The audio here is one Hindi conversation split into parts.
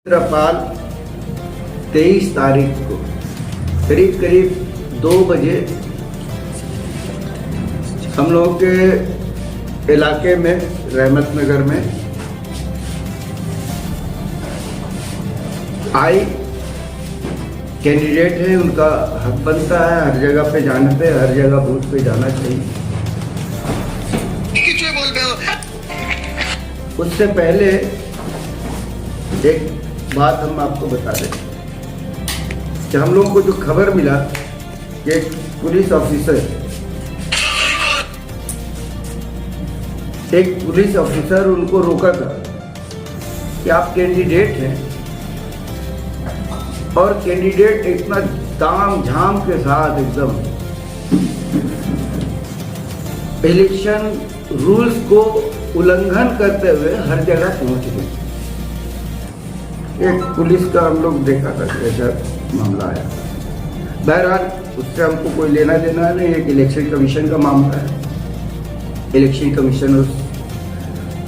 पाल 23 तारीख को करीब करीब 2 बजे हम लोगों के इलाके में रहमत नगर में आई कैंडिडेट है, उनका हक बनता है हर जगह पे जाने पे, हर जगह बूथ पे जाना चाहिए। उससे पहले एक बात हम आपको बता दें कि हम लोगों को जो खबर मिला कि एक पुलिस ऑफिसर उनको रोका था कि आप कैंडिडेट हैं और कैंडिडेट इतना ताम झाम के साथ एकदम इलेक्शन रूल्स को उल्लंघन करते हुए हर जगह पहुंच गए। एक पुलिस का हम लोग देखा था कि ऐसा मामला आया। बहरहाल उससे हमको कोई लेना देना नहीं, एक इलेक्शन कमीशन का मामला है। इलेक्शन कमीशन उस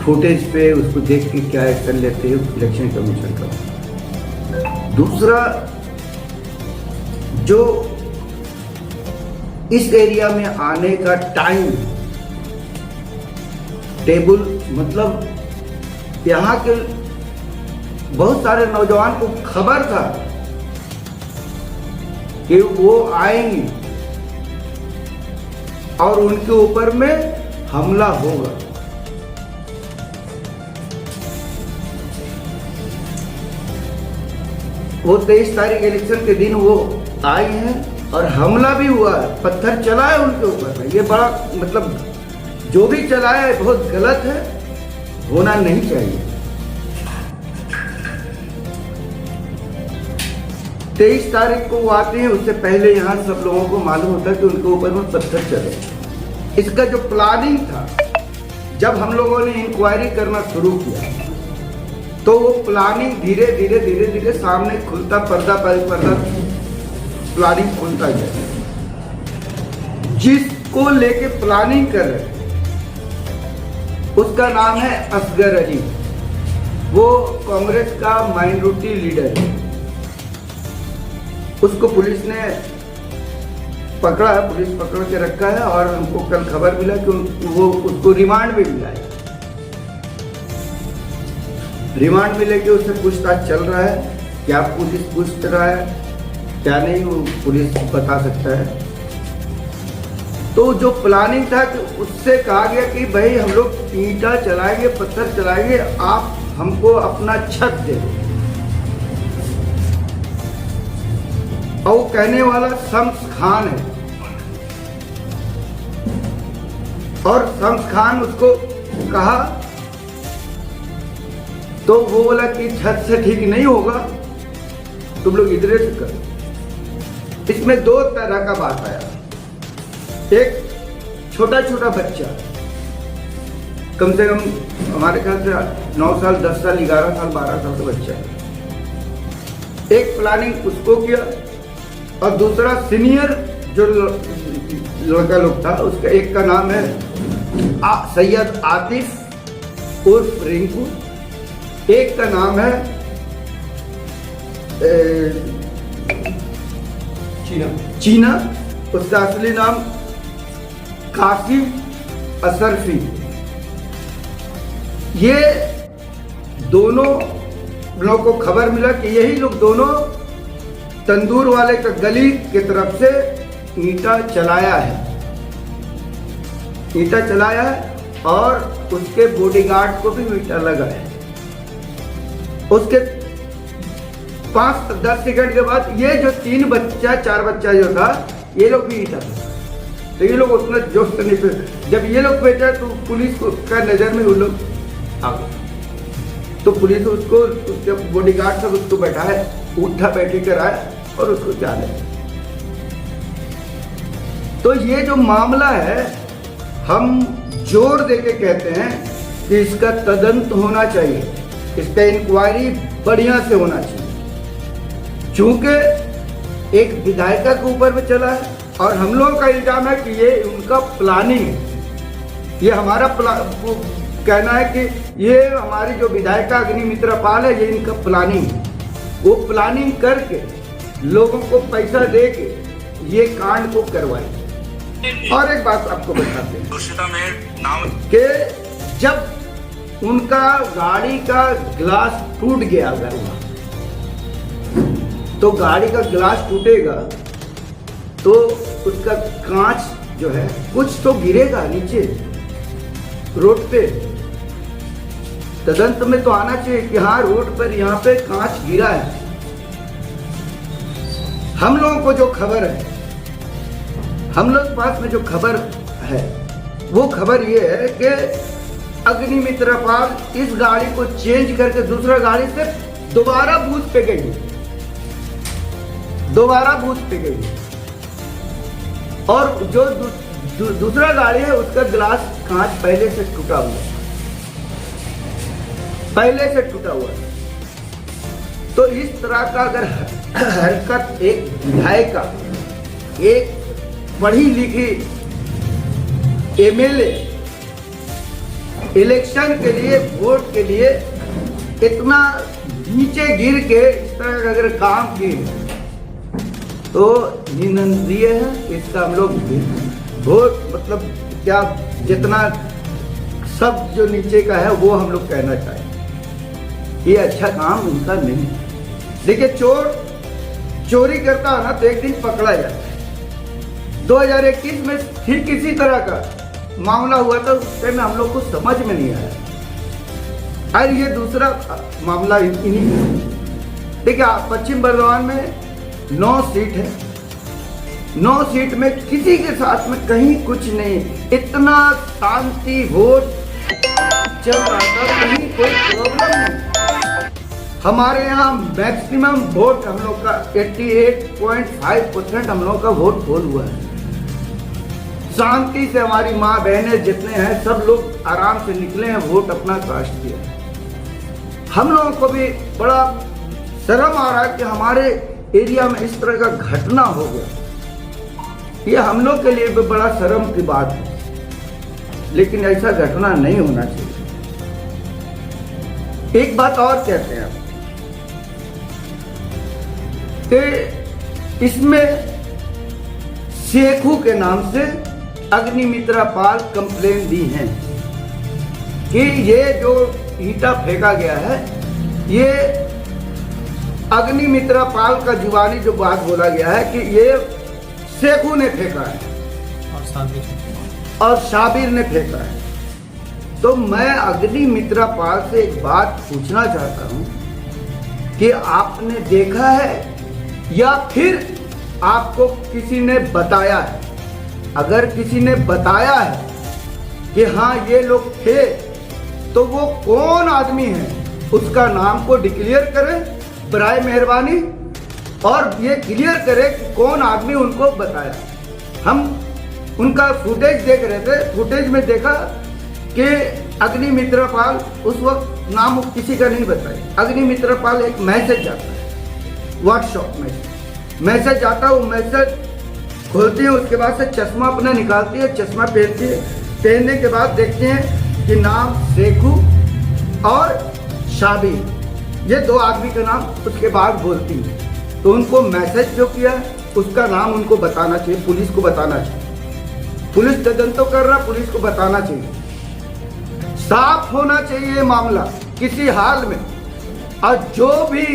फुटेज पे उसको देख के क्या एक्शन लेते हैं इलेक्शन कमीशन का। दूसरा, जो इस एरिया में आने का टाइम टेबल, मतलब यहाँ के बहुत सारे नौजवान को खबर था कि वो आएंगे और उनके ऊपर में हमला होगा। वो 23 तारीख इलेक्शन के दिन वो आए हैं और हमला भी हुआ है, पत्थर चला है उनके ऊपर में। ये बड़ा मतलब जो भी चलाया है बहुत गलत है, होना नहीं चाहिए। 23 तारीख को वो आते हैं, उससे पहले यहाँ सब लोगों को मालूम होता है कि उनके ऊपर में पत्थर चले। इसका जो प्लानिंग था, जब हम लोगों ने इंक्वायरी करना शुरू किया तो वो प्लानिंग धीरे धीरे सामने खुलता पर्दा प्लानिंग खुलता गया। जिसको लेके प्लानिंग कर रहे उसका नाम है असगर अली। वो कांग्रेस का माइनॉरिटी लीडर है। उसको पुलिस ने पकड़ा है, पुलिस पकड़ के रखा है और हमको कल खबर मिला कि वो उसको रिमांड भी मिला है। रिमांड मिले कि उससे पूछताछ चल रहा है, क्या पुलिस पूछ रहा है क्या नहीं, वो पुलिस बता सकता है। तो जो प्लानिंग था कि उससे कहा गया कि भाई हम लोग ईंटा चलाएंगे, पत्थर चलाएंगे, आप हमको अपना छत दे दो। और वो कहने वाला शम्स खान है और शम्स खान उसको कहा तो वो बोला कि छत से ठीक नहीं होगा, तुम लोग इधर से करो। इसमें 2 तरह का बात आया। एक छोटा बच्चा, कम से कम हमारे ख्याल से 9 साल 10 साल 11 साल 12 साल का बच्चा है, एक प्लानिंग उसको किया और दूसरा सीनियर जो लड़का लोग था उसका, एक का नाम है सैयद आतिफ उर्फ रिंकू, एक का नाम है चीना, उसका असली नाम कासिम असरफी। ये दोनों लोगों को खबर मिला कि यही लोग दोनों तंदूर वाले का गली की तरफ से ईंटा चलाया है और उसके बॉडीगार्ड को भी ईंटा लगा है। उसके 5-10 सेकंड के बाद ये जो 4 बच्चा जो था, ये लोग भी ईंटा था। तो ये लोग उतना जोश से नहीं पे, जब ये लोग बैठे तो पुलिस को का नजर में वो लोग आ गए। तो पुलिस उसको, उसके बॉडीगार्ड सब उसको बैठाए, उठा बैठी कर आया और उसको चाले। तो ये जो मामला है, हम जोर देके कहते हैं कि इसका तदंत होना चाहिए, इसका इंक्वायरी बढ़िया से होना चाहिए। चूंकि एक विधायिका के ऊपर में चला है और हम लोगों का इल्जाम है कि ये उनका प्लानिंग है, ये हमारा कहना है कि ये हमारी जो विधायिका अग्निमित्रा पाल है, ये इनका प्लानिंग है। वो प्लानिंग करके लोगों को पैसा दे के ये कांड को करवाए। और एक बात आपको बताते हैं कि जब उनका गाड़ी का ग्लास टूट गया अगर वहां, तो गाड़ी का ग्लास टूटेगा तो उसका कांच जो है कुछ तो गिरेगा नीचे रोड पे। तदंत में तो आना चाहिए कि हाँ रोड पर यहाँ पे कांच गिरा है। हम लोगों को जो खबर है, हम लोग के पास में जो खबर है वो खबर ये है कि अग्निमित्रा पाल इस गाड़ी को चेंज करके दूसरा गाड़ी से दोबारा बूथ पे गई, दोबारा बूथ पे गई। और जो दूसरा गाड़ी है उसका ग्लास कांच पहले से टूटा हुआ, पहले से टूटा हुआ। तो इस तरह का अगर हरकत एक विधायिका, एक पढ़ी लिखी एमएलए इलेक्शन के लिए, वोट के लिए इतना नीचे गिर के इस तरह का अगर काम किए तो निंदनीय है। इसका हम लोग वोट मतलब क्या, जितना सब जो नीचे का है वो हम लोग कहना चाहें। ये अच्छा काम उनका नहीं। देखिए चोर चोरी करता है ना तो एक दिन पकड़ा जाता है। 2021 में ठीक इसी तरह का मामला हुआ था, उस टाइम हम लोग को समझ में नहीं आया। और ये दूसरा मामला इन्हीं, देखिए पश्चिम बर्धमान में 9 सीट है, 9 सीट में किसी के साथ में कहीं कुछ नहीं, इतना शांति वोट चल रहा था, कहीं कोई प्रॉब्लम नहीं। हमारे यहाँ मैक्सिमम वोट हम लोग का 88.5% हम लोग का वोट पोल हुआ है। शांति से हमारी माँ बहनें जितने हैं सब लोग आराम से निकले हैं, वोट अपना कास्ट किया। हम लोगों को भी बड़ा शर्म आ रहा है कि हमारे एरिया में इस तरह का घटना हो गया। ये हम लोग के लिए भी बड़ा शर्म की बात है, लेकिन ऐसा घटना नहीं होना चाहिए। एक बात और कहते हैं कि इसमें शेखू के नाम से अग्निमित्रा पाल कंप्लेन दी है कि ये जो ईंटा फेंका गया है ये अग्निमित्रा पाल का जुबानी जो बात बोला गया है कि ये शेखू ने फेंका है और शाबिर ने फेंका है। तो मैं अग्निमित्रा पाल से एक बात पूछना चाहता हूं कि आपने देखा है या फिर आपको किसी ने बताया है? अगर किसी ने बताया है कि हाँ ये लोग थे तो वो कौन आदमी है उसका नाम को डिक्लेयर करें बराए मेहरबानी, और ये क्लियर करे कि कौन आदमी उनको बताया। हम उनका फुटेज देख रहे थे, फुटेज में देखा कि अग्निमित्रा पाल उस वक्त नाम किसी का नहीं बताया। अग्निमित्रा पाल एक मैसेज जाता है, व्हाट्सएप मैसेज आता है, वो मैसेज खोलती है, उसके बाद से चश्मा अपना निकालती है, चश्मा पहनती है, पहनने के बाद देखते हैं कि नाम शेखू और शाबिर, ये 2 आदमी का नाम उसके बाद बोलती है। तो उनको मैसेज जो किया उसका नाम उनको बताना चाहिए, पुलिस को बताना चाहिए। पुलिस तदंत तो कर रहा, पुलिस को बताना चाहिए, साफ होना चाहिए मामला किसी हाल में। और जो भी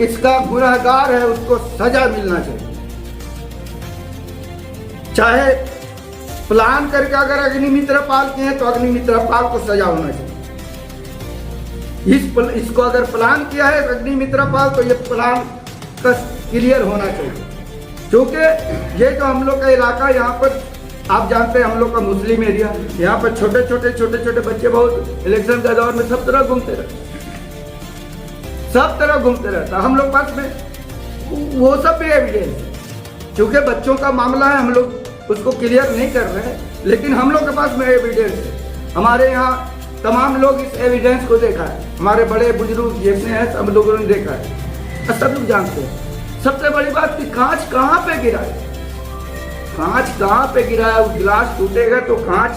इसका गुनहगार है उसको सजा मिलना चाहिए। चाहे प्लान करके अगर अग्निमित्रा पाल के हैं तो अग्निमित्रा पाल को सजा होना चाहिए। इसको अगर प्लान किया है अग्निमित्रा पाल तो ये प्लान का क्लियर होना चाहिए। क्योंकि ये जो हम लोग का इलाका, यहाँ पर आप जानते हैं हम लोग का मुस्लिम एरिया, यहाँ पर छोटे छोटे बच्चे बहुत इलेक्शन के दौर में सब तरह घूमते रहते, सब तरह घूमते रहता। हम लोग पास में वो सब भी एविडेंस है, क्योंकि बच्चों का मामला है, हम लोग उसको क्लियर नहीं कर रहे हैं, लेकिन हम लोग के पास में एविडेंस है। हमारे यहाँ तमाम लोग इस एविडेंस को देखा है, हमारे बड़े बुजुर्ग जितने हैं सब लोगों ने देखा है, सब लोग जानते हैं। सबसे बड़ी बात कि कांच कहाँ पे गिरा है, कांच कहाँ पे गिरा है। वो गिलास टूटेगा तो कांच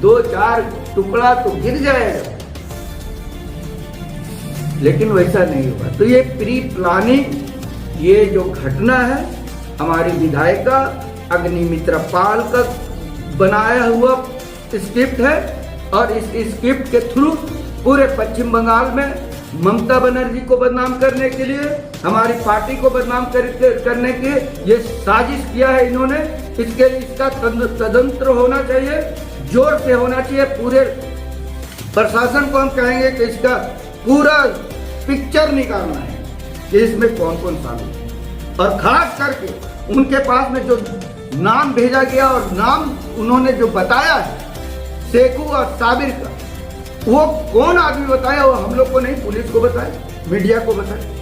2-4 टुकड़ा तो गिर जाएगा। लेकिन वैसा नहीं हुआ। तो ये प्री प्लानिंग, ये जो घटना है हमारी विधायिका अग्निमित्रा पाल का बनाया हुआ स्क्रिप्ट है, और इस स्क्रिप्ट के थ्रू पूरे पश्चिम बंगाल में ममता बनर्जी को बदनाम करने के लिए, हमारी पार्टी को बदनाम करने के ये साजिश किया है इन्होंने। इसके लिए इसका तदंत्र होना चाहिए, जोर से होना चाहिए। पूरे प्रशासन को हम कहेंगे कि इसका पूरा पिक्चर निकालना है कि इसमें कौन कौन शामिल है, और खास करके उनके पास में जो नाम भेजा गया और नाम उन्होंने जो बताया है शेखू और साबिर का, वो कौन आदमी बताया, वो हम लोग को नहीं, पुलिस को बताए, मीडिया को बताए।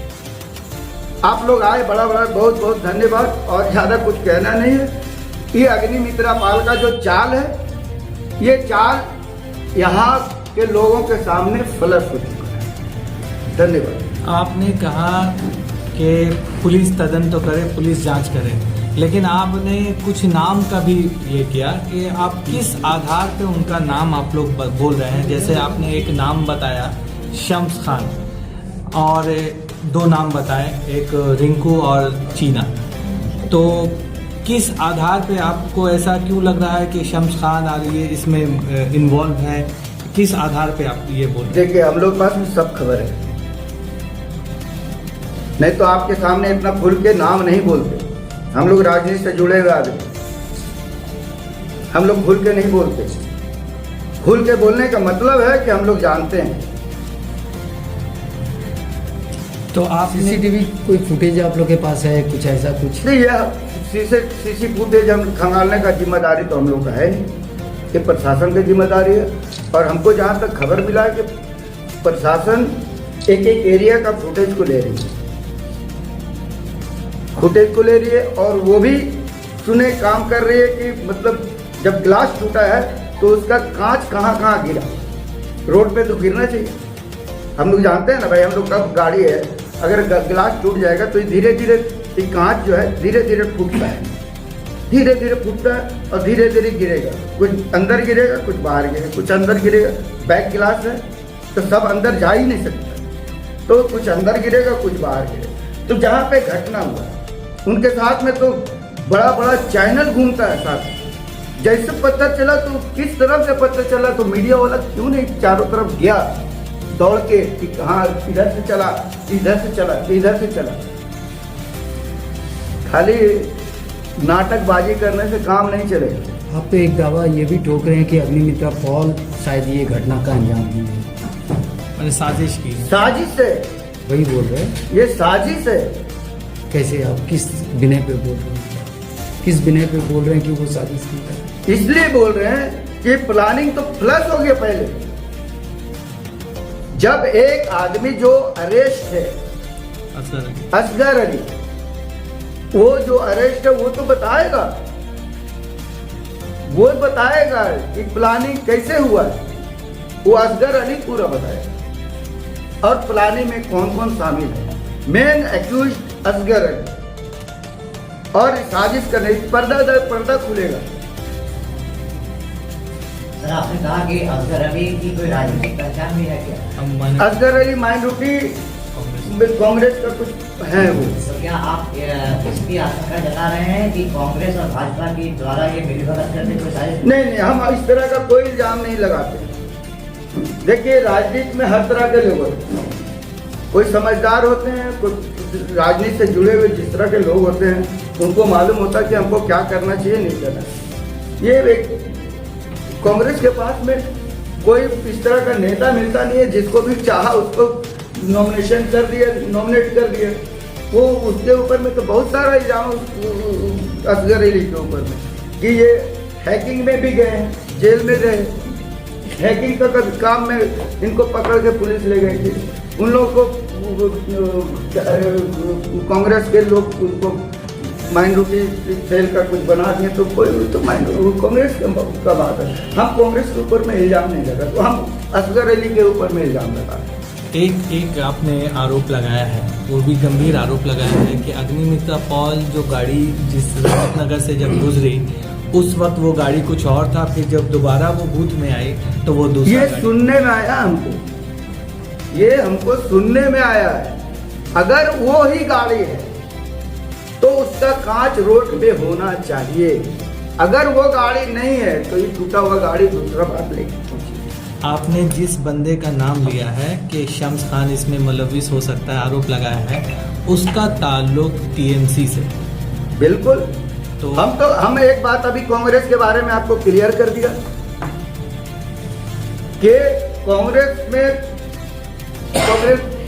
आप लोग आए, बड़ा बड़ा बहुत बहुत धन्यवाद, और ज़्यादा कुछ कहना नहीं है। ये अग्निमित्रा पाल का जो चाल है, ये चाल यहाँ के लोगों के सामने फ्लश हो चुका है। धन्यवाद। आपने कहा कि पुलिस तदंत करे, पुलिस जांच करे, लेकिन आपने कुछ नाम का भी ये किया कि आप किस आधार पे उनका नाम आप लोग बोल रहे हैं। जैसे आपने एक नाम बताया शम्स खान, और दो नाम बताए, एक रिंकू और चीना। तो किस आधार पे आपको ऐसा क्यों लग रहा है कि शम्स खान और ये इसमें इन्वॉल्व है? किस आधार पे आप ये बोल रहे हैं? देखिए, हम लोग पास में सब खबर है, नहीं तो आपके सामने इतना खुल के नाम नहीं बोलते। हम लोग राजनीति से जुड़े हुए आदमी, हम लोग खुल के नहीं बोलते। खुल के बोलने का मतलब है कि हम लोग जानते हैं। तो आप सीसीटीवी कोई फुटेज आप लोग के पास है, कुछ ऐसा कुछ? नहीं, यह सीसी फुटेज हम खंगालने का जिम्मेदारी तो हम लोग का है नहीं, ये प्रशासन की जिम्मेदारी है। और हमको जहाँ तक खबर मिला है कि प्रशासन एक एक एरिया का फुटेज को ले रही है, और वो भी सुने काम कर रही है कि मतलब जब ग्लास टूटा है तो उसका कांच कहाँ कहाँ गिरा। रोड पे तो गिरना चाहिए, हम लोग जानते हैं ना भाई, हम लोग का गाड़ी है, अगर ग्लास टूट जाएगा तो धीरे धीरे कांच जो है धीरे धीरे फूटता है, धीरे धीरे फूटता है और धीरे धीरे गिरेगा। कुछ अंदर गिरेगा, कुछ बाहर गिरेगा, कुछ अंदर गिरेगा। बैक ग्लास है तो सब अंदर जा ही नहीं सकता, तो कुछ अंदर गिरेगा, कुछ बाहर गिरेगा। तो जहाँ पे घटना हुआ उनके साथ में तो बड़ा बड़ा चैनल घूमता है साथ। जैसे पता चला तो किस तरफ से पता चला, तो मीडिया वाला क्यों नहीं चारों तरफ गया दौड़ के कि हाँ इधर से चला, इधर से चला, इधर से चला। खाली नाटकबाजी करने से काम नहीं चलेगा। आप तो एक दावा ये भी ठोक रहे हैं कि अग्निमित्रा पॉल शायद ये घटना का अंजाम दी है, मैंने साजिश की। साजिश है, वही बोल रहे हैं। ये साजिश है। कैसे, आप किस बिना पे बोल रहे हैं? किस बिना पे बोल रहे हैं कि वो साजिश की है? इसलिए बोल रहे हैं कि प्लानिंग तो फ्लश हो गया पहले। जब एक आदमी जो अरेस्ट है असगर अली, वो जो अरेस्ट है वो तो बताएगा, वो बताएगा कि प्लानिंग कैसे हुआ है। वो असगर अली पूरा बताएगा, और प्लानिंग में कौन कौन शामिल है। मेन एक्यूज असगर अली, और साजिश करने पर्दा दर पर्दा खुलेगा। सर, आपने कहा कि असगर अली की कोई राजनीतिक पहचान भी है क्या? असगर अली माइनॉरिटी कांग्रेस का कुछ है वो। तो क्या आप इसकी आशंका जता रहे हैं कि कांग्रेस और भाजपा की द्वारा ये मिलीभगत करने कोई साजिश? नहीं, हम इस तरह का कोई इल्जाम नहीं लगाते। देखिए, राजनीति में हर तरह के लोग होते हैं, कोई समझदार होते हैं, कोई राजनीति से जुड़े हुए जिस तरह के लोग होते हैं उनको मालूम होता है कि हमको क्या करना चाहिए, नहीं करना। ये कांग्रेस के पास में कोई इस तरह का नेता मिलता नहीं है जिसको भी चाहा उसको नॉमिनेट कर दिया। वो उसके ऊपर में तो बहुत सारा इल्जाम असगर अली के ऊपर में कि ये हैकिंग में भी गए हैं, जेल में रहे, हैकिंग का काम में इनको पकड़ के पुलिस ले गई थी। उन लोगों को कांग्रेस के लोग उनको माइनॉरिटी सेल का कुछ बना दिए, तो कोई तो कांग्रेस का बात है। हम कांग्रेस के ऊपर में इल्जाम नहीं लगा, तो हम असगर अली के ऊपर में इल्जाम लगा। एक आपने आरोप लगाया है, वो भी गंभीर आरोप लगाया है कि अग्निमित्रा पॉल जो गाड़ी जिस नगर से जब गुजरी उस वक्त वो गाड़ी कुछ और था, फिर जब दोबारा वो बूथ में आई तो वो दूसरा। ये सुनने में आया हमको, ये हमको सुनने में आया है। अगर वो ही गाड़ी है तो उसका कांच रोड पे होना चाहिए। अगर वो गाड़ी नहीं है तो ये टूटा हुआ गाड़ी दूसरा बात लेके पहुंची। आपने जिस बंदे का नाम लिया है कि शम्स खान इसमें मुलविस हो सकता है, आरोप लगाया है, उसका ताल्लुक टीएमसी से। बिल्कुल। तो हम एक बात अभी कांग्रेस के बारे में आपको क्लियर कर दिया कि कांग्रेस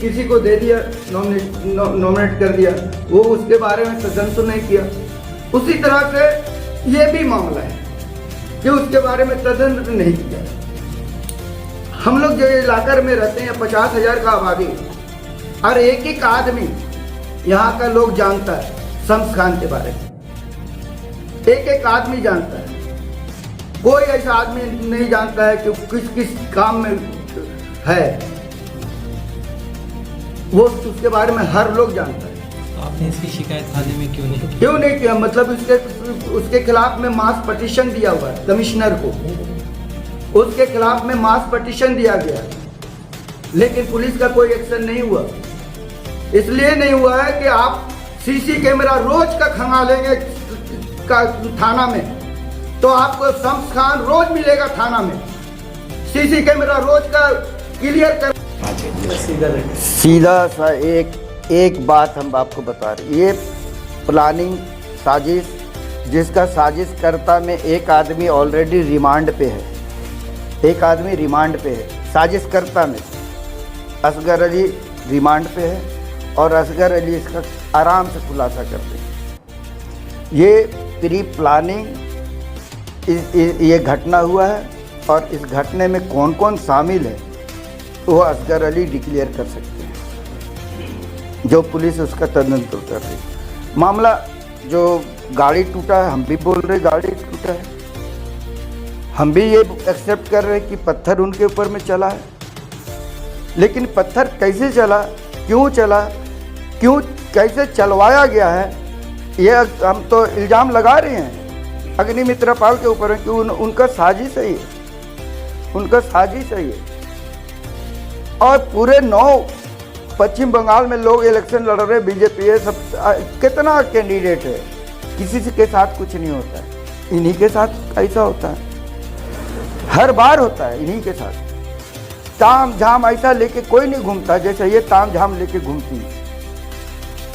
किसी को दे दिया, नॉमिनेट कर दिया, वो उसके बारे में तदंत नहीं किया। उसी तरह से ये भी मामला है कि उसके बारे में तदंत नहीं किया। हम लोग जो इलाके में रहते हैं 50,000 का आबादी, और एक एक आदमी यहाँ का लोग जानता है शम्स खान के बारे में। एक एक आदमी जानता है, कोई ऐसा आदमी नहीं जानता है कि किस किस काम में है, वो उसके बारे में हर लोग जानता है। तो आपने इसकी शिकायत थाने में क्यों नहीं की? क्यों नहीं किया? मतलब उसके खिलाफ में मास पटिशन दिया हुआ है कमिश्नर को, उसके खिलाफ में मास पटिशन दिया गया, लेकिन पुलिस का कोई एक्शन नहीं हुआ। इसलिए नहीं हुआ है कि आप सीसी कैमरा रोज का खंगालेंगे का थाना में, तो आपको शम्स खान रोज मिलेगा थाना में। सीसी कैमरा रोज का क्लियर कर। सीधा सा एक बात हम आपको बता रहे, ये प्लानिंग साजिश, जिसका साजिश करता में एक आदमी ऑलरेडी रिमांड पे है, एक आदमी रिमांड पे है साजिश करता में। असगर अली रिमांड पे है और असगर अली इसका आराम से खुलासा कर देंगे। ये प्री प्लानिंग ये घटना हुआ है, और इस घटने में कौन कौन शामिल है वो असगर अली डिक्लेयर कर सकते हैं, जो पुलिस उसका तदंत कर रही है। मामला जो गाड़ी टूटा है, हम भी बोल रहे गाड़ी टूटा है, हम भी ये एक्सेप्ट कर रहे हैं कि पत्थर उनके ऊपर में चला है, लेकिन पत्थर कैसे चला, क्यों कैसे चलवाया गया है, ये हम तो इल्ज़ाम लगा रहे हैं अग्निमित्रा पाल के ऊपर कि उनका साजिश है, उनका साजिश है ये। और पूरे 9 पश्चिम बंगाल में लोग इलेक्शन लड़ रहे, बीजेपी है, सब कितना कैंडिडेट है, किसी के साथ कुछ नहीं होता है, इन्हीं के साथ ऐसा होता है, हर बार होता है इन्हीं के साथ। ताम झाम ऐसा लेके कोई नहीं घूमता जैसे ये ताम झाम लेके घूमती है।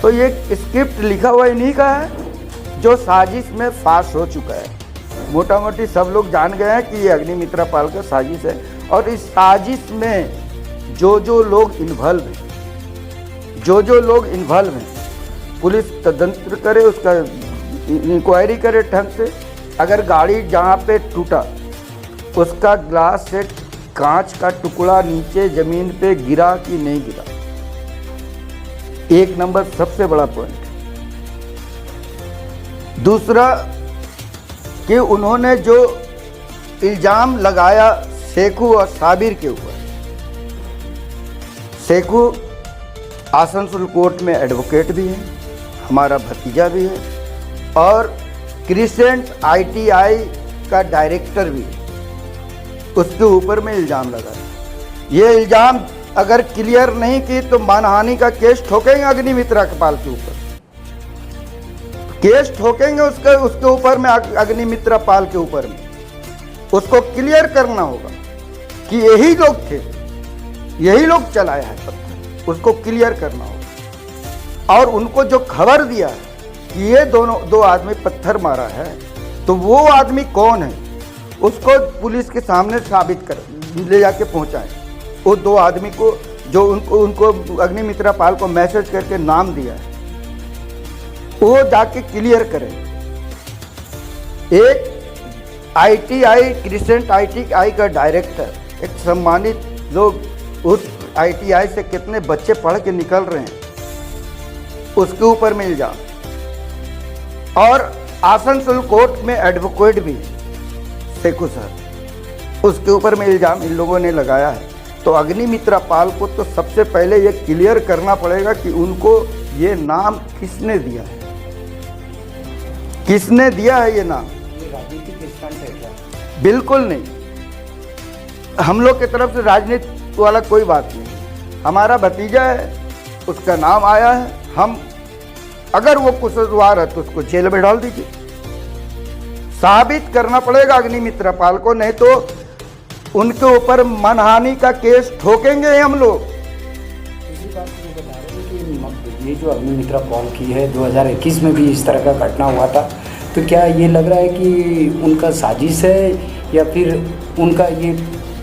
तो ये स्क्रिप्ट लिखा हुआ इन्हीं का है, जो साजिश में फांस हो चुका है। मोटा मोटी सब लोग जान गए हैं कि ये अग्निमित्रा पाल का साजिश है, और इस साजिश में जो लोग इन्वॉल्व हैं, जो लोग इन्वॉल्व हैं, पुलिस तदंत करे, उसका इंक्वायरी करे ढंग से। अगर गाड़ी जहाँ पे टूटा उसका ग्लास से कांच का टुकड़ा नीचे जमीन पे गिरा कि नहीं गिरा, एक नंबर सबसे बड़ा पॉइंट। दूसरा कि उन्होंने जो इल्ज़ाम लगाया शेखू और साबिर के ऊपर, शेखू आसनसोल कोर्ट में एडवोकेट भी है, हमारा भतीजा भी है, और क्रिसेंट ITI का डायरेक्टर भी है, उसके ऊपर में इल्ज़ाम लगा। ये इल्ज़ाम अगर क्लियर नहीं की तो मानहानि का केस ठोकेंगे अग्निमित्रा पाल के ऊपर, केस ठोकेंगे उसके ऊपर में, अग्निमित्रा पाल के ऊपर में। उसको क्लियर करना होगा कि यही लोग थे, यही लोग चलाया है पत्थर, उसको क्लियर करना होगा। और उनको जो खबर दिया है कि ये दो आदमी पत्थर मारा है, तो वो आदमी कौन है उसको पुलिस के सामने साबित कर ले जाके पहुंचाएं। वो 2 आदमी को जो उनको अग्निमित्रा पाल को मैसेज करके नाम दिया है, वो जाके क्लियर करें। एक ITI क्रिसेंट ITI का डायरेक्टर, एक सम्मानित लोग, उस ITI से कितने बच्चे पढ़ के निकल रहे हैं, उसके ऊपर में इल्जाम। और आसनसोल कोर्ट में एडवोकेट भी शेखू सर, उसके ऊपर में इल्जाम इन लोगों ने लगाया है। तो अग्निमित्रा पाल को तो सबसे पहले ये क्लियर करना पड़ेगा कि उनको ये नाम किसने दिया है, किसने दिया है ये नाम। बिल्कुल नहीं, हम लोग की तरफ से राजनीति वाला कोई बात नहीं। हमारा भतीजा है, उसका नाम आया है, हम अगर वो कसूरवार है तो उसको जेल में डाल दीजिए। साबित करना पड़ेगा अग्निमित्र पाल को, नहीं तो उनके ऊपर मानहानि का केस ठोकेंगे हम लोग। इसी बात को बता रहे हैं कि ये जो अग्निमित्रा पॉल की है 2021 में भी इस तरह का घटना हुआ था, तो क्या ये लग रहा है कि उनका साजिश है या फिर उनका ये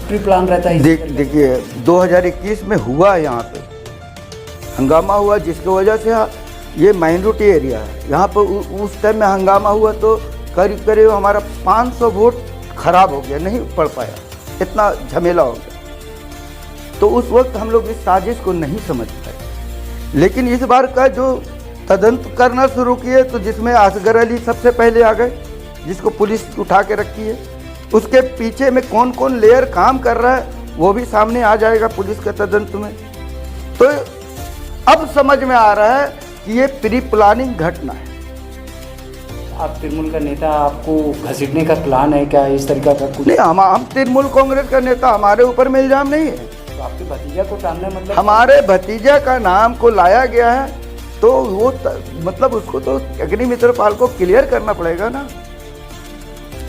प्री प्लान रहता है? देखिए 2021 में हुआ, यहाँ पे हंगामा हुआ जिसकी वजह से ये माइनॉरिटी एरिया है, यहाँ पर उस टाइम में हंगामा हुआ तो करीब करीब हमारा 500 वोट खराब हो गया, नहीं पड़ पाया, इतना झमेला हो गया। तो उस वक्त हम लोग इस साजिश को नहीं समझ पाए। लेकिन इस बार का जो तदंत करना शुरू किए तो जिसमें असगर अली सबसे पहले आ गए, जिसको पुलिस उठा के रखी है, उसके पीछे में कौन कौन लेयर काम कर रहा है वो भी सामने आ जाएगा पुलिस के तदंत में। तो अब समझ में आ रहा है कि ये प्री प्लानिंग घटना है। आप तृणमूल का नेता, आपको घसीटने का प्लान है क्या इस तरीका का कुछ? नहीं, हम तृणमूल कांग्रेस का नेता, हमारे ऊपर में इल्जाम नहीं है। तो आपके भतीजा को टालना मतलब? हमारे भतीजा का नाम को लाया गया है तो वो मतलब उसको तो अग्निमित्र पाल को क्लियर करना पड़ेगा ना,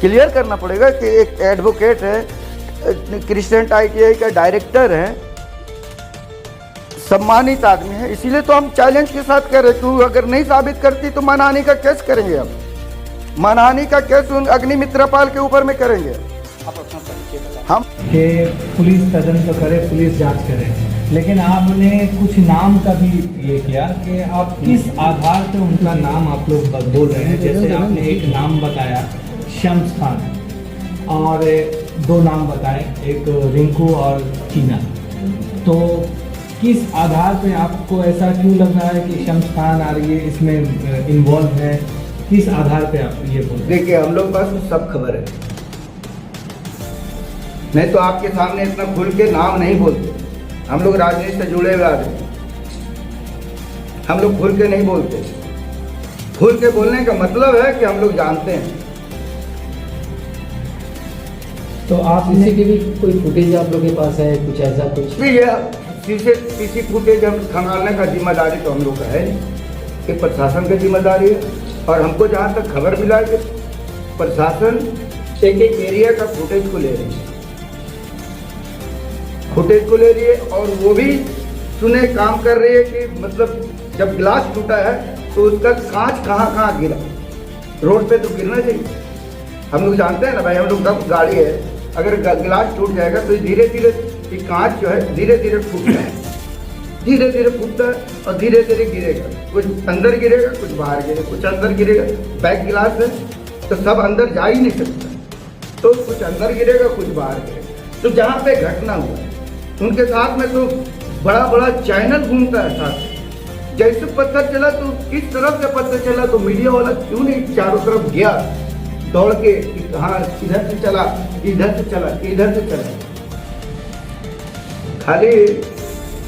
क्लियर करना पड़ेगा कि एक एडवोकेट है, क्रिस्टियन ITI का डायरेक्टर है, सम्मानित आदमी है, इसीलिए तो हम चैलेंज के साथ कह रहे हैं कि अगर नहीं साबित करती तो मानहानि का केस करेंगे। हम मानहानि का केस अग्निमित्र पाल के ऊपर में करेंगे। आप अपना परिचय बताएं। हम कि पुलिस तदंत करे, पुलिस जांच करे, लेकिन आपने कुछ नाम का भी ये किया कि आप किस आधार पे उनका नाम आप लोग बोल रहे हैं। जैसे आपने एक नाम बताया शम्स खान और 2 नाम बताए, एक रिंकू और टीना। तो किस आधार पे आपको ऐसा क्यों लग रहा है कि शम्स खान और ये इसमें इन्वॉल्व है? किस आधार पे आप ये बोल रहे हैं? देखिए हम लोग पास सब खबर है, नहीं तो आपके सामने इतना खुल के नाम नहीं बोलते। हम लोग राजनीति से जुड़े हुए आदमी, हम लोग खुल के नहीं बोलते। खुल के बोलने का मतलब है कि हम लोग जानते हैं। तो आप CCTV कोई फुटेज आप लोग के पास है, कुछ ऐसा कुछ? सीसी फुटेज हम खंगालने का जिम्मेदारी तो हम लोग का है नहीं, कि प्रशासन की जिम्मेदारी है। और हमको जहाँ तक खबर मिला है कि प्रशासन एक एरिया का फुटेज को ले रही है, फुटेज को ले रही है, और वो भी सुने काम कर रही है कि मतलब जब गिलास टूटा है तो उसका कांच कहाँ कहाँ गिरा, रोड पे तो गिरना चाहिए। हम लोग जानते हैं ना भाई, हम लोग का गाड़ी है, अगर गिलास टूट जाएगा तो धीरे धीरे ये कांच जो है धीरे धीरे फूटता है, धीरे धीरे फूटता है और धीरे धीरे गिरेगा। कुछ अंदर गिरेगा, कुछ बाहर गिरेगा, कुछ अंदर गिरेगा। बैक गिलास है तो सब अंदर जा ही नहीं सकता, तो कुछ अंदर गिरेगा, कुछ बाहर गिरेगा। तो जहाँ पे घटना हुआ है उनके साथ में तो बड़ा बड़ा चैनल घूमता है साथ। जैसे पत्थर चला तो किस तरफ से पत्थर चला, तो मीडिया वाला क्यों नहीं चारों तरफ गया दौड़ के, हाँ इधर से चला, इधर से चला, इधर से चला। खाली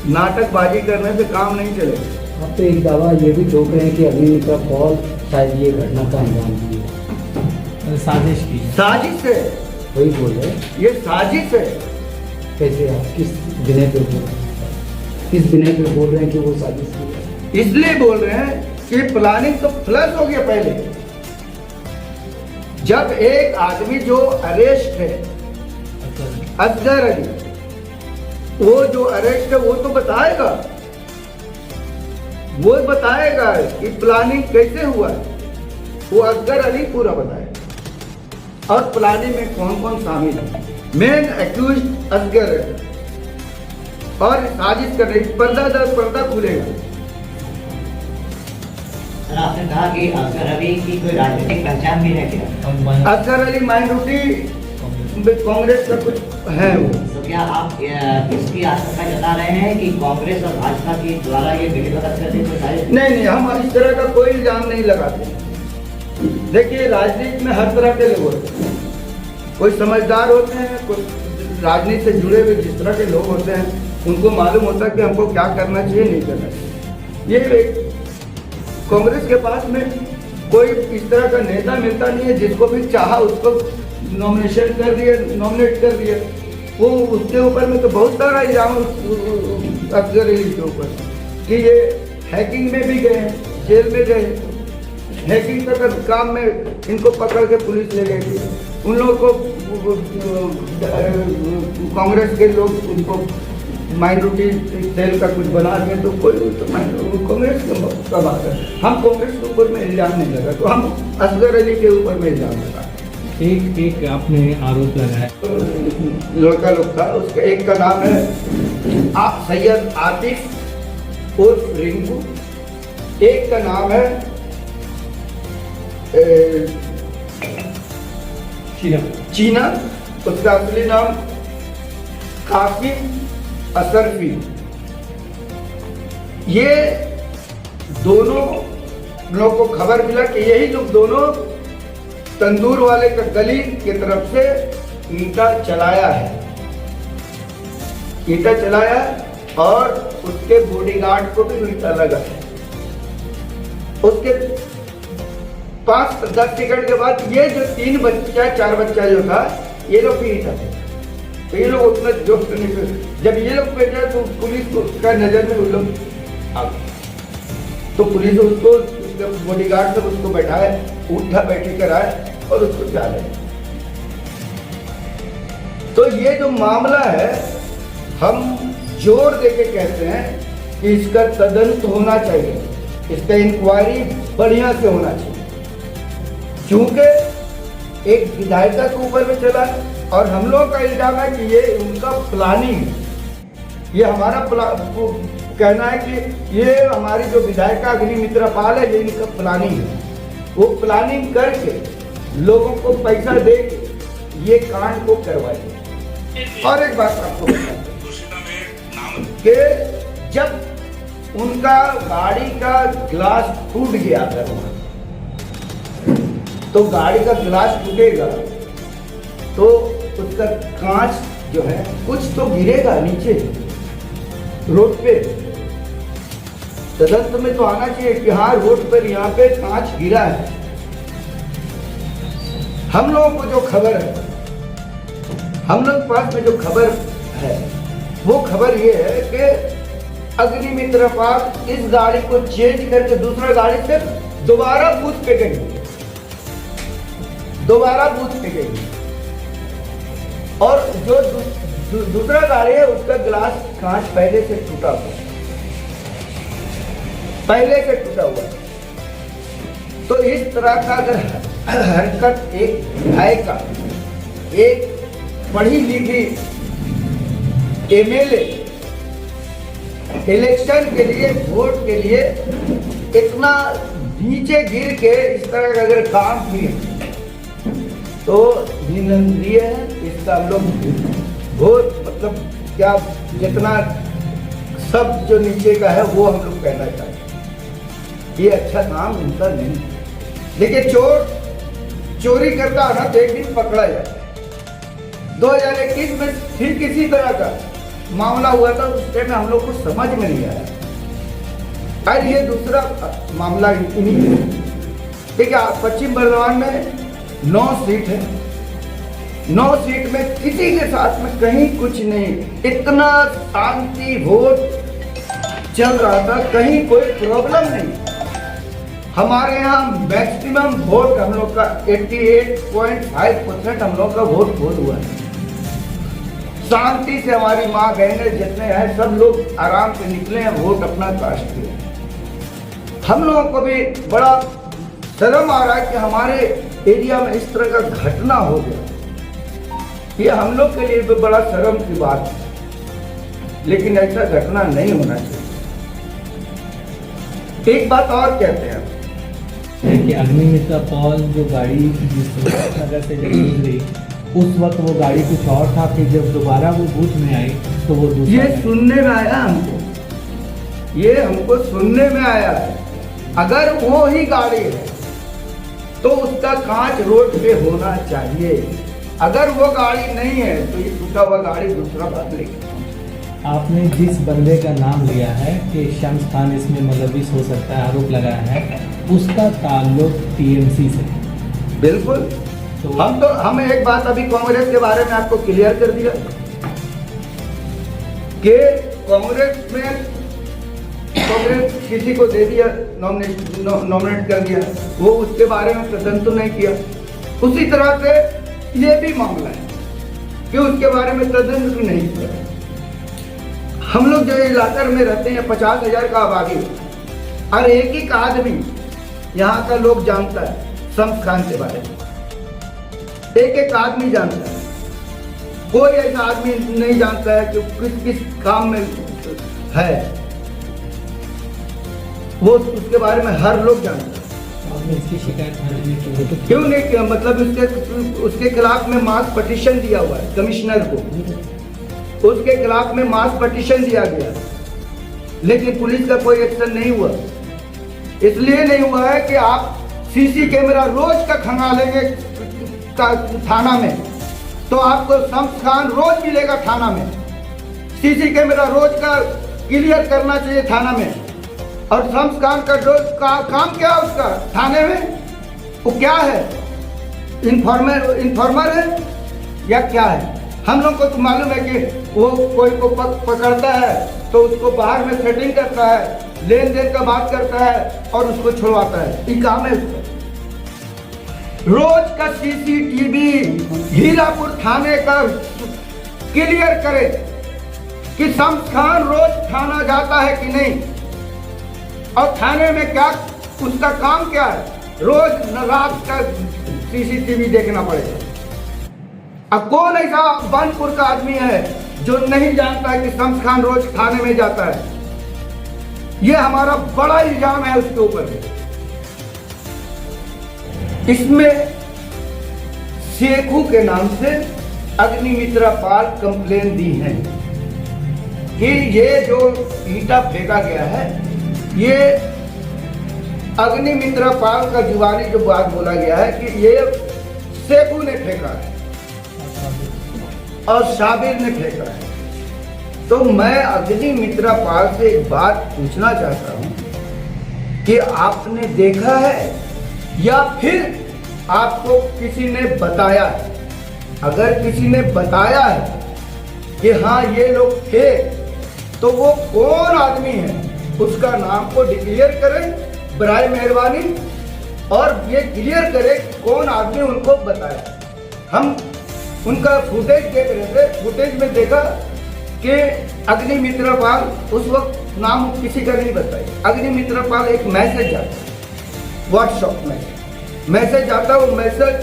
नाटकबाजी करने से काम नहीं चलेगा। आप तो एक दावा ये भी ठोक रहे हैं कि अग्निमित्रा पॉल शायद ये घटना का अंजाम दिए, साजिश की। साजिश है, वही बोल रहे हैं। ये साजिश है। कैसे आप किस बिना पे बोल रहे हैं, किस बिना पे बोल रहे हैं कि वो साजिश की है? इसलिए बोल रहे हैं कि प्लानिंग तो फ्लश हो गया पहले। जब एक आदमी जो अरेस्ट है असगर अली, वो जो अरेस्ट है वो तो बताएगा, वो बताएगा कि प्लानिंग कैसे हुआ है, वो असगर अली पूरा बताएगा। और प्लानिंग में कौन कौन शामिल है, मेन एक्यूज असगर है और साजिश कर रही, पर्दा दर पर्दा खुलेगा। सर आपने कहा कि असगर अली की कोई राजनीतिक पहचान भी है क्या? असगर अली माइनॉरिटी कांग्रेस का कुछ है वो। तो क्या आप इसकी आशंका जता रहे हैं कि कांग्रेस और भाजपा की द्वारा ये मिलीभगत करते कोई साजिश? नहीं, हम इस तरह का कोई इल्जाम नहीं लगाते। देखिए राजनीति में हर तरह के लोग होते हैं, कोई समझदार होते हैं, कोई राजनीति से जुड़े हुए जिस तरह के लोग होते हैं उनको मालूम होता है कि हमको क्या करना चाहिए, नहीं करना चाहिए। ये कांग्रेस के पास में कोई इस तरह का नेता मिलता नहीं है जिसको भी चाहा उसको नॉमिनेट कर दिया। वो उसके ऊपर में तो बहुत सारा इल्जाम असगर अली के ऊपर कि ये हैकिंग में भी गए हैं, जेल में गए। हैकिंग का काम में इनको पकड़ के पुलिस ले गई थी। उन लोगों को कांग्रेस के लोग उनको माइनॉरिटी सेल का कुछ बना के तो कोई तो कांग्रेस का बात है। हम कांग्रेस के ऊपर में इल्जाम नहीं लगा, तो हम असगर अली के ऊपर में इल्जाम लगा। एक आपने आरोप लगाया, लड़का लोग था, उसका एक का नाम है सैयद आतिफ उर्फ रिंकू, एक का नाम है चीना, उसका असली नाम कासिम असरफी। ये दोनों लोग को खबर मिला कि यही लोग दोनों तंदूर वाले का गली की तरफ से ईंटा चलाया है, ईंटा चलाया और उसके बॉडीगार्ड को भी ईंटा लगा है। उसके 5-10 सेकंड के बाद ये जो 4 बच्चा जो था, ये लोग भी ईंटा थे। तो ये लोग उतना जोश करने से जब ये लोग बैठे तो पुलिस को का नजर में उन लोग आ गए। तो पुलिस उसको बॉडीगार्ड से उसको बैठाया, उठा बैठी कराए और उसको डाले। तो ये जो मामला है, हम जोर देके कहते हैं कि इसका तदंत होना चाहिए, इसका इंक्वायरी बढ़िया से होना चाहिए, क्योंकि एक विधायिका के ऊपर में चला और हम लोग का इल्जाम है कि ये उनका प्लानिंग है। ये हमारा कहना है कि ये हमारी जो विधायिका अग्निमित्रा पाल है, ये इनका प्लानिंग है। वो प्लानिंग करके लोगों को पैसा दे के ये कांड को करवाए। और एक बात आपको कि जब उनका गाड़ी का ग्लास टूट गया था, तो गाड़ी का ग्लास टूटेगा तो उसका कांच जो है कुछ तो गिरेगा नीचे रोड पे। तदंत में तो आना चाहिए कि हाँ रोड पर यहाँ पे कांच गिरा है। हम लोगों को जो खबर है, हम लोग पास में जो खबर है, वो खबर ये है कि अग्निमित्रा पाल इस गाड़ी को चेंज करके दूसरा गाड़ी से दोबारा बूथ पे गई, दोबारा बूथ पे गई। और जो दूसरा गाड़ी है उसका ग्लास कांच पहले से टूटा हुआ, पहले से टूटा हुआ। तो इस तरह का अगर हरकत एक विधायिका, एक पढ़ी लिखी एमएलए इलेक्शन के लिए, वोट के लिए इतना नीचे गिर के इस तरह का अगर काम किए तो निंदनीय है। इसका हम लोग बहुत मतलब क्या जितना सब जो नीचे का है वो हम लोग कहना चाहते हैं। ये अच्छा काम उनका नहीं। देखिए चोरी करता है ना तो एक दिन पकड़ा जाता है। 2021 में फिर किसी तरह का मामला हुआ था, उस टाइम हम लोग को समझ में नहीं आया। और ये दूसरा मामला इन्हीं देखिए पश्चिम बर्धमान में 9 सीट है, 9 सीट में किसी के साथ में कहीं कुछ नहीं, इतना शांति वोट चल रहा था, कहीं कोई प्रॉब्लम नहीं। हमारे यहाँ मैक्सिमम वोट हम लोग का 88.5% हम लोग का वोट हुआ है। शांति से हमारी माँ बहनें जितने हैं सब लोग आराम से निकले हैं, वोट अपना कास्ट किए। हम लोगों को भी बड़ा शर्म आ रहा है कि हमारे एरिया में इस तरह का घटना हो गया। ये हम लोग के लिए भी बड़ा शर्म की बात है, लेकिन ऐसा घटना नहीं होना चाहिए। एक बात और कहते हैं कि अग्निमित्रा पॉल जो गाड़ी जिस नगर से जब गुजरी उस वक्त वो गाड़ी कुछ और था, फिर जब दोबारा वो बूथ में आई तो वो दूसरा। ये सुनने में आया हमको, ये हमको सुनने में आया है। अगर वो ही गाड़ी है तो उसका कांच रोड पे होना चाहिए। अगर वो गाड़ी नहीं है तो ये टूटा हुआ गाड़ी दूसरा बात लेके। आपने जिस बंदे का नाम लिया है कि शम्स खान इसमें मुलविस हो सकता है, आरोप लगाया है, उसका ताल्लुक टीएमसी से। बिल्कुल। तो हम एक बात अभी कांग्रेस के बारे में आपको क्लियर कर दिया कि कांग्रेस किसी को दे दिया, नॉमिनेट कर दिया, वो उसके बारे में प्रदर्शन तो नहीं किया। उसी तरह से ये भी मामला है कि उसके बारे में प्रदर्शन भी नहीं किया। हम लोग जो इलाके में रहते हैं 50,000 का आबादी है, और एक ही आदमी यहाँ का लोग जानता है शम्स खान के बारे में, एक आदमी जानता है। कोई ऐसा आदमी नहीं जानता है कि किस किस काम में है, वो उसके बारे में हर लोग जानता है। आपने इसकी शिकायत थाने में क्यों नहीं किया? मतलब उसके खिलाफ में मास पटिशन दिया हुआ है कमिश्नर को, उसके खिलाफ में मास पटिशन दिया गया, लेकिन पुलिस का कोई एक्शन नहीं हुआ। इसलिए नहीं हुआ है कि आप सीसी कैमरा रोज का खंगालेंगे थाना में, तो आपको शम्स खान रोज मिलेगा थाना में। सीसी कैमरा रोज का क्लियर करना चाहिए थाना में। और शम्स खान का काम क्या है उसका थाने में? वो क्या है? इन्फॉर्मर है या क्या है? हम लोग को तो मालूम है कि वो कोई को पकड़ता है तो उसको बाहर में सेटिंग करता है, लेन देन का बात करता है और उसको छुड़वाता है। ये काम है उसका। रोज का सीसीटीवी हीरापुर थाने का क्लियर करे कि शम्स खान रोज थाना जाता है कि नहीं, और थाने में क्या उसका काम क्या है। रोज रात का सीसीटीवी देखना पड़ेगा। अब कौन ऐसा बनपुर का आदमी है जो नहीं जानता है कि शम्स खान रोज थाने में जाता है? ये हमारा बड़ा इल्जाम है उसके ऊपर। इसमें शेखू के नाम से अग्निमित्रा पाल कंप्लेन दी है कि ये जो ईंटा फेंका गया है, ये अग्निमित्रा पाल का जुबानी जो बात बोला गया है कि ये शेखू ने फेंका है और शाबिर ने फेंका है। तो मैं अग्निमित्रा पाल से एक बात पूछना चाहता हूं कि आपने देखा है या फिर आपको किसी ने बताया है? अगर किसी ने बताया है कि हाँ ये लोग थे, तो वो कौन आदमी है उसका नाम को डिक्लेयर करें बराए मेहरबानी, और ये क्लियर करें कौन आदमी उनको बताया। हम उनका फुटेज देख रहे थे, फुटेज में देखा कि अग्निमित्रा पाल उस वक्त नाम किसी का नहीं बताया। अग्निमित्रा पाल एक मैसेज आता व्हाट्सएप में, मैसेज आता, वो मैसेज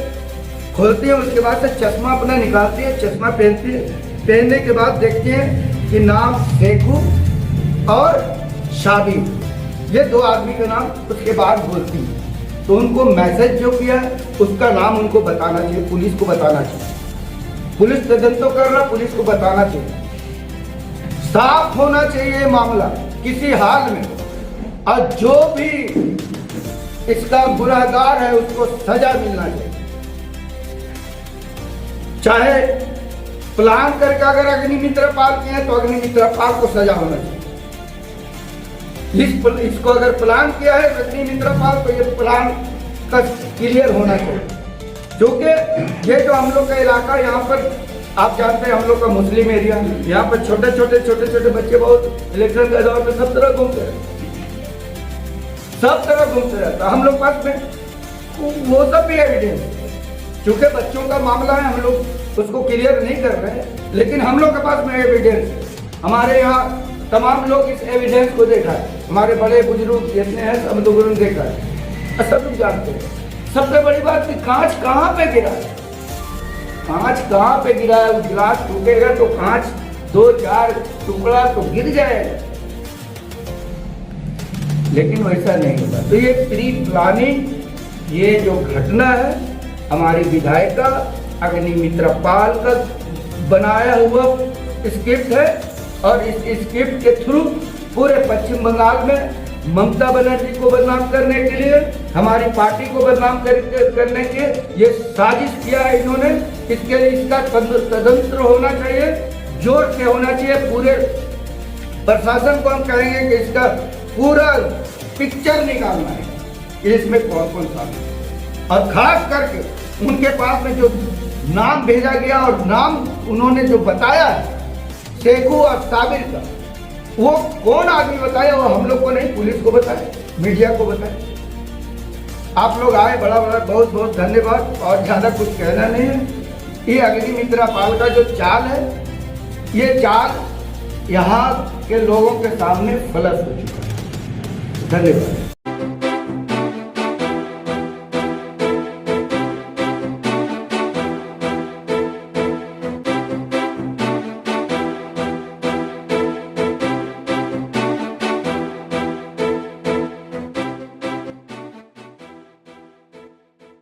खोलती है, उसके बाद से चश्मा अपना निकालती है, चश्मा पहनती है, पहनने के बाद देखती है कि नाम शेखू और शाबिर, ये दो आदमी का नाम उसके बाद बोलती है। तो उनको मैसेज जो किया उसका नाम उनको बताना चाहिए, पुलिस को बताना चाहिए। पुलिस तदंत तो कर रहा, पुलिस को बताना चाहिए, साफ होना चाहिए मामला किसी हाल में, और जो भी इसका गुनहगार है उसको सजा मिलना चाहिए। चाहे प्लान करके अगर अग्निमित्रा पाल किए हैं तो अग्निमित्रा पाल को सजा होना चाहिए। इसको अगर प्लान किया है अग्निमित्रा पाल, तो ये प्लान का क्लियर होना चाहिए। क्योंकि ये जो हम लोग का इलाका, यहाँ पर आप जानते हैं हम लोग का मुस्लिम एरिया, यहाँ पर छोटे छोटे बच्चे बहुत इलेक्शन के दौर में सब तरह घूमते रहते, सब तरह घूमते रहता। हम लोग पास में वो सब भी एविडेंस, क्योंकि बच्चों का मामला है, हम लोग उसको क्लियर नहीं कर रहे हैं, लेकिन हम लोग के पास में एविडेंस, हमारे यहाँ तमाम लोग इस एविडेंस को देखा है, हमारे बड़े बुजुर्ग जितने हैं सब लोगों ने देखा है, सब लोग जानते हैं। सबसे बड़ी बात कि कांच कहाँ पे गिरा है, कांच कहाँ पे गिरा है। गिलास टूटेगा तो कांच 2-4 टुकड़ा तो गिर जाएगा, लेकिन वैसा नहीं होगा। तो ये प्री प्लानिंग, ये जो घटना है हमारी विधायिका अग्निमित्रा पाल का बनाया हुआ स्क्रिप्ट है, और इस स्क्रिप्ट के थ्रू पूरे पश्चिम बंगाल में ममता बनर्जी को बदनाम करने के लिए, हमारी पार्टी को बदनाम करने के ये साजिश किया है इन्होंने। इसके लिए इसका तदंत्र होना चाहिए, जोर से होना चाहिए। पूरे प्रशासन को हम कहेंगे कि इसका पूरा पिक्चर निकालना है कि इसमें कौन कौन शामिल है, और खास करके उनके पास में जो नाम भेजा गया और नाम उन्होंने जो बताया है शेखू और साबिर का, वो कौन आदमी बताए? वो हम लोग को नहीं, पुलिस को बताए, मीडिया को बताए। आप लोग आए, बड़ा बड़ा बहुत बहुत धन्यवाद। और ज़्यादा कुछ कहना नहीं है। ये अग्निमित्रा पाल का जो चाल है, ये चाल यहाँ के लोगों के सामने फलस हो चुका है। धन्यवाद।